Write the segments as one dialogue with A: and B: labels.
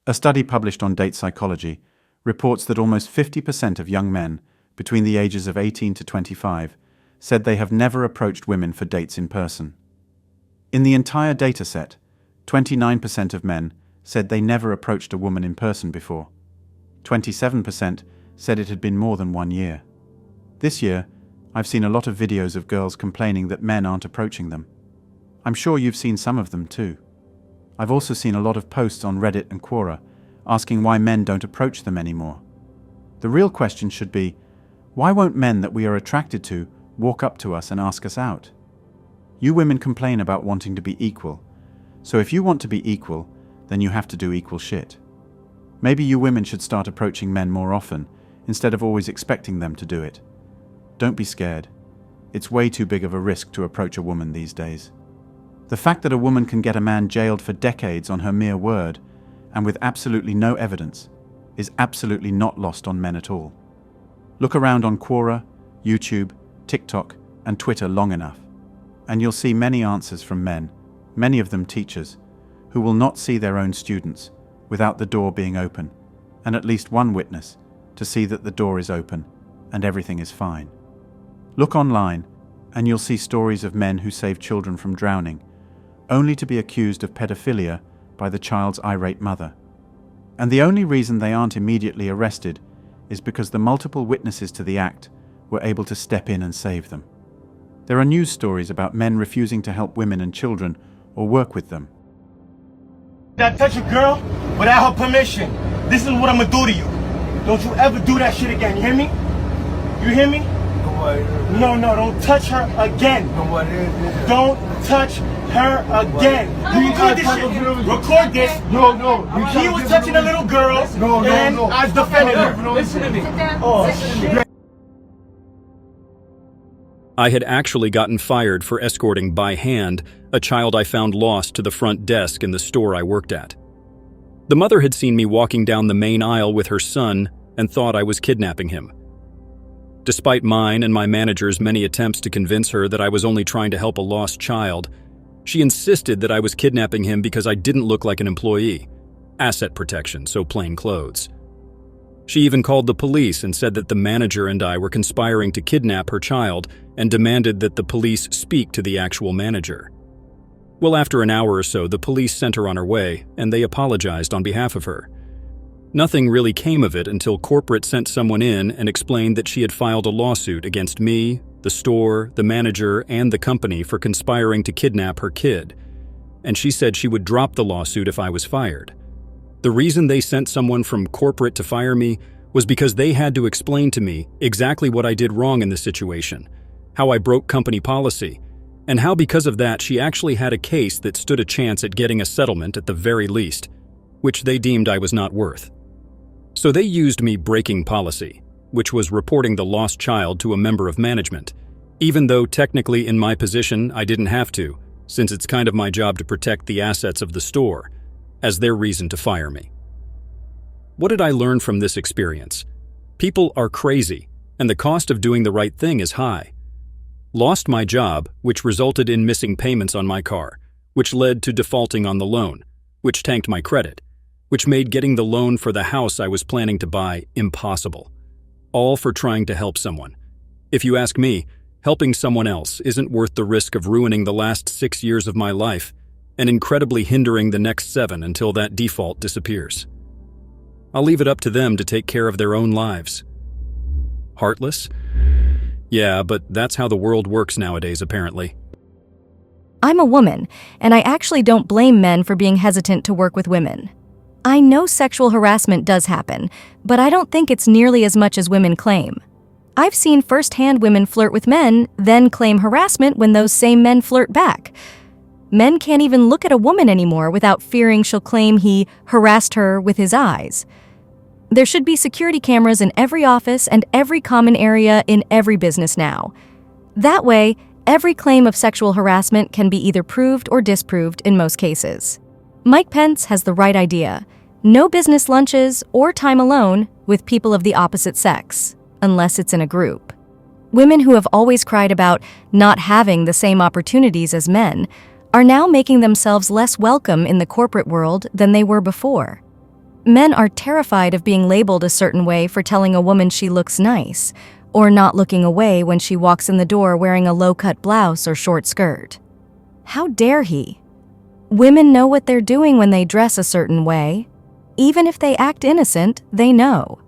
A: A study published on Date Psychology reports that almost 50% of young men between the ages of 18 to 25 said they have never approached women for dates in person. In the entire dataset, 29% of men said they never approached a woman in person before. 27% said it had been more than 1 year. This year, I've seen a lot of videos of girls complaining that men aren't approaching them. I'm sure you've seen some of them too. I've also seen a lot of posts on Reddit and Quora asking why men don't approach them anymore. The real question should be, why won't men that we are attracted to walk up to us and ask us out? You women complain about wanting to be equal, so if you want to be equal, then you have to do equal shit. Maybe you women should start approaching men more often, instead of always expecting them to do it. Don't be scared. It's way too big of a risk to approach a woman these days. The fact that a woman can get a man jailed for decades on her mere word, and with absolutely no evidence, is absolutely not lost on men at all. Look around on Quora, YouTube, TikTok, and Twitter long enough, and you'll see many answers from men, many of them teachers, who will not see their own students without the door being open, and at least one witness to see that the door is open and everything is fine. Look online, and you'll see stories of men who save children from drowning, only to be accused of pedophilia by the child's irate mother. And the only reason they aren't immediately arrested is because the multiple witnesses to the act were able to step in and save them. There are news stories about men refusing to help women and children or work with them.
B: That touch a girl without her permission. This is what I'm gonna do to you. Don't you ever do that shit again, you hear me? You hear me? No, don't touch her again. Don't touch her again. You record this shit. Record this.
C: No.
B: He was touching a little girl, and I defended her.
C: Listen to me.
B: Oh, shit.
D: I had actually gotten fired for escorting by hand a child I found lost to the front desk in the store I worked at. The mother had seen me walking down the main aisle with her son and thought I was kidnapping him. Despite mine and my manager's many attempts to convince her that I was only trying to help a lost child, she insisted that I was kidnapping him because I didn't look like an employee. Asset protection, so plain clothes. She even called the police and said that the manager and I were conspiring to kidnap her child and demanded that the police speak to the actual manager. Well, after an hour or so, the police sent her on her way, and they apologized on behalf of her. Nothing really came of it until corporate sent someone in and explained that she had filed a lawsuit against me, the store, the manager, and the company for conspiring to kidnap her kid. And she said she would drop the lawsuit if I was fired. The reason they sent someone from corporate to fire me was because they had to explain to me exactly what I did wrong in the situation, how I broke company policy, and how because of that she actually had a case that stood a chance at getting a settlement at the very least, which they deemed I was not worth. So they used me breaking policy, which was reporting the lost child to a member of management, even though technically in my position I didn't have to, since it's kind of my job to protect the assets of the store, as their reason to fire me. What did I learn from this experience? People are crazy, and the cost of doing the right thing is high. Lost my job, which resulted in missing payments on my car, which led to defaulting on the loan, which tanked my credit, which made getting the loan for the house I was planning to buy impossible. All for trying to help someone. If you ask me, helping someone else isn't worth the risk of ruining the last 6 years of my life and incredibly hindering the next 7 until that default disappears. I'll leave it up to them to take care of their own lives. Heartless? Yeah, but that's how the world works nowadays, apparently.
E: I'm a woman, and I actually don't blame men for being hesitant to work with women. I know sexual harassment does happen, but I don't think it's nearly as much as women claim. I've seen firsthand women flirt with men, then claim harassment when those same men flirt back. Men can't even look at a woman anymore without fearing she'll claim he harassed her with his eyes. There should be security cameras in every office and every common area in every business now. That way, every claim of sexual harassment can be either proved or disproved in most cases. Mike Pence has the right idea. No business lunches or time alone with people of the opposite sex, unless it's in a group. Women who have always cried about not having the same opportunities as men are now making themselves less welcome in the corporate world than they were before. Men are terrified of being labeled a certain way for telling a woman she looks nice, or not looking away when she walks in the door wearing a low-cut blouse or short skirt. How dare he? Women know what they're doing when they dress a certain way. Even if they act innocent, they know.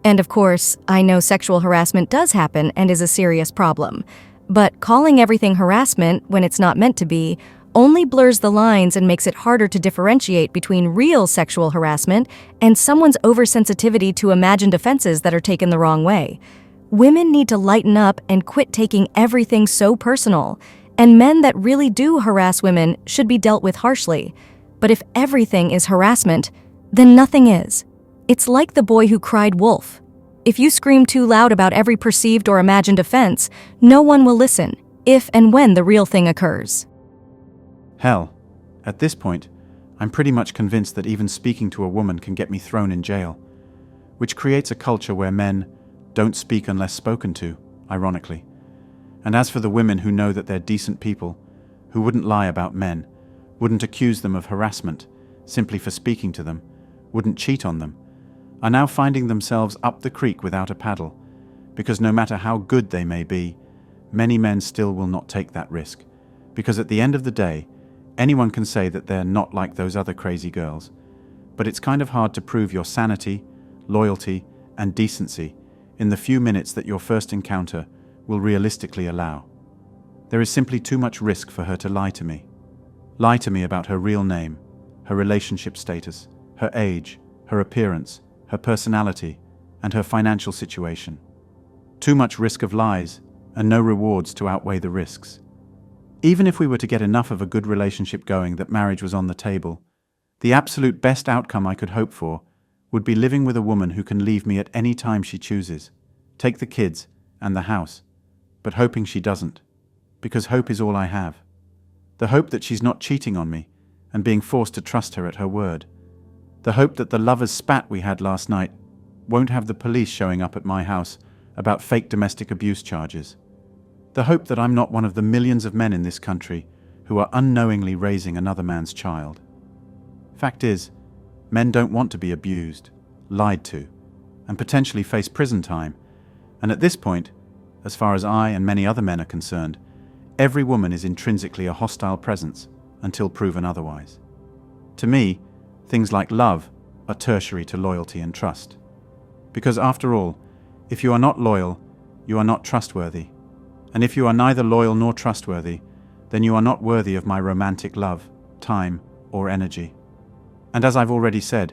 E: And of course, I know sexual harassment does happen and is a serious problem. But calling everything harassment when it's not meant to be only blurs the lines and makes it harder to differentiate between real sexual harassment and someone's oversensitivity to imagined offenses that are taken the wrong way. Women need to lighten up and quit taking everything so personal, and men that really do harass women should be dealt with harshly. But if everything is harassment, then nothing is. It's like the boy who cried wolf. If you scream too loud about every perceived or imagined offense, no one will listen, if and when the real thing occurs.
A: Hell, at this point, I'm pretty much convinced that even speaking to a woman can get me thrown in jail, which creates a culture where men don't speak unless spoken to, ironically. And as for the women who know that they're decent people, who wouldn't lie about men, wouldn't accuse them of harassment simply for speaking to them, wouldn't cheat on them, are now finding themselves up the creek without a paddle, because no matter how good they may be, many men still will not take that risk, because at the end of the day, anyone can say that they're not like those other crazy girls, but it's kind of hard to prove your sanity, loyalty, and decency in the few minutes that your first encounter will realistically allow. There is simply too much risk for her to lie to me. Lie to me about her real name, her relationship status, her age, her appearance, her personality, and her financial situation. Too much risk of lies and no rewards to outweigh the risks. Even if we were to get enough of a good relationship going that marriage was on the table, the absolute best outcome I could hope for would be living with a woman who can leave me at any time she chooses, take the kids and the house, but hoping she doesn't, because hope is all I have. The hope that she's not cheating on me and being forced to trust her at her word. The hope that the lovers' spat we had last night won't have the police showing up at my house about fake domestic abuse charges. The hope that I'm not one of the millions of men in this country who are unknowingly raising another man's child. Fact is, men don't want to be abused, lied to, and potentially face prison time. And at this point, as far as I and many other men are concerned, every woman is intrinsically a hostile presence until proven otherwise. To me, things like love are tertiary to loyalty and trust. Because after all, if you are not loyal, you are not trustworthy. And if you are neither loyal nor trustworthy, then you are not worthy of my romantic love, time, or energy. And as I've already said,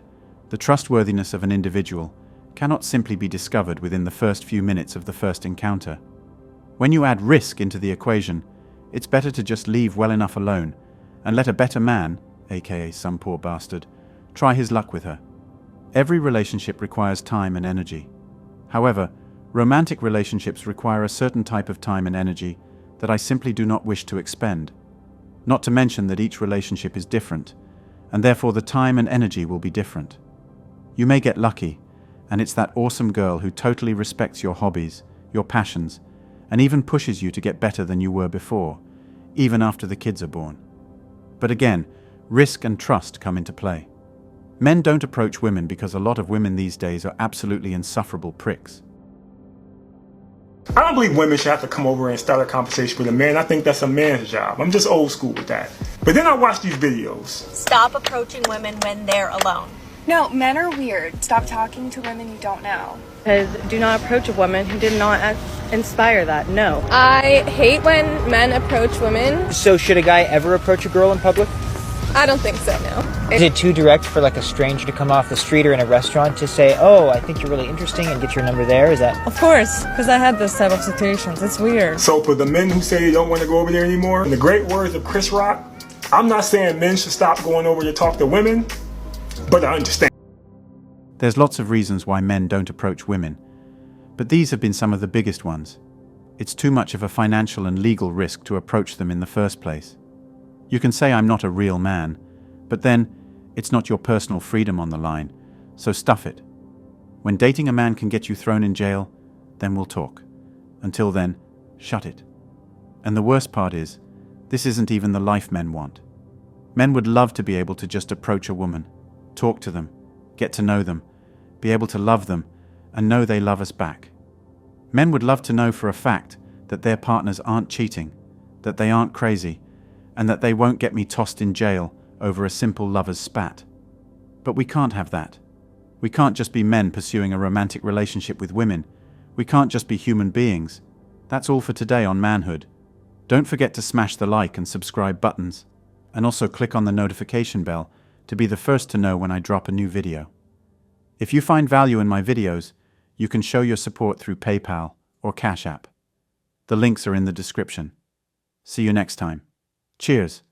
A: the trustworthiness of an individual cannot simply be discovered within the first few minutes of the first encounter. When you add risk into the equation, it's better to just leave well enough alone and let a better man, aka some poor bastard, try his luck with her. Every relationship requires time and energy. However, romantic relationships require a certain type of time and energy that I simply do not wish to expend. Not to mention that each relationship is different, and therefore the time and energy will be different. You may get lucky, and it's that awesome girl who totally respects your hobbies, your passions, and even pushes you to get better than you were before, even after the kids are born. But again, risk and trust come into play. Men don't approach women because a lot of women these days are absolutely insufferable pricks.
C: I don't believe women should have to come over and start a conversation with a man. I think that's a man's job. I'm just old school with that. But then I watch these videos.
F: Stop approaching women when they're alone.
G: No, men are weird. Stop talking to women you don't know.
H: Do not approach a woman who did not inspire that, no.
I: I hate when men approach women.
J: So should a guy ever approach a girl in public?
I: I don't think so, no.
J: Is it too direct for like a stranger to come off the street or in a restaurant to say, oh, I think you're really interesting and get your number there? Is that?
H: Of course, because I had this type of situations. It's weird.
C: So for the men who say they don't want to go over there anymore, in the great words of Chris Rock, I'm not saying men should stop going over to talk to women, but I understand.
A: There's lots of reasons why men don't approach women, but these have been some of the biggest ones. It's too much of a financial and legal risk to approach them in the first place. You can say I'm not a real man, but then it's not your personal freedom on the line, so stuff it. When dating a man can get you thrown in jail, then we'll talk. Until then, shut it. And the worst part is, this isn't even the life men want. Men would love to be able to just approach a woman, talk to them, get to know them, be able to love them, and know they love us back. Men would love to know for a fact that their partners aren't cheating, that they aren't crazy, and that they won't get me tossed in jail over a simple lover's spat. But we can't have that. We can't just be men pursuing a romantic relationship with women. We can't just be human beings. That's all for today on Manhood. Don't forget to smash the like and subscribe buttons, and also click on the notification bell to be the first to know when I drop a new video. If you find value in my videos, you can show your support through PayPal or Cash App. The links are in the description. See you next time. Cheers.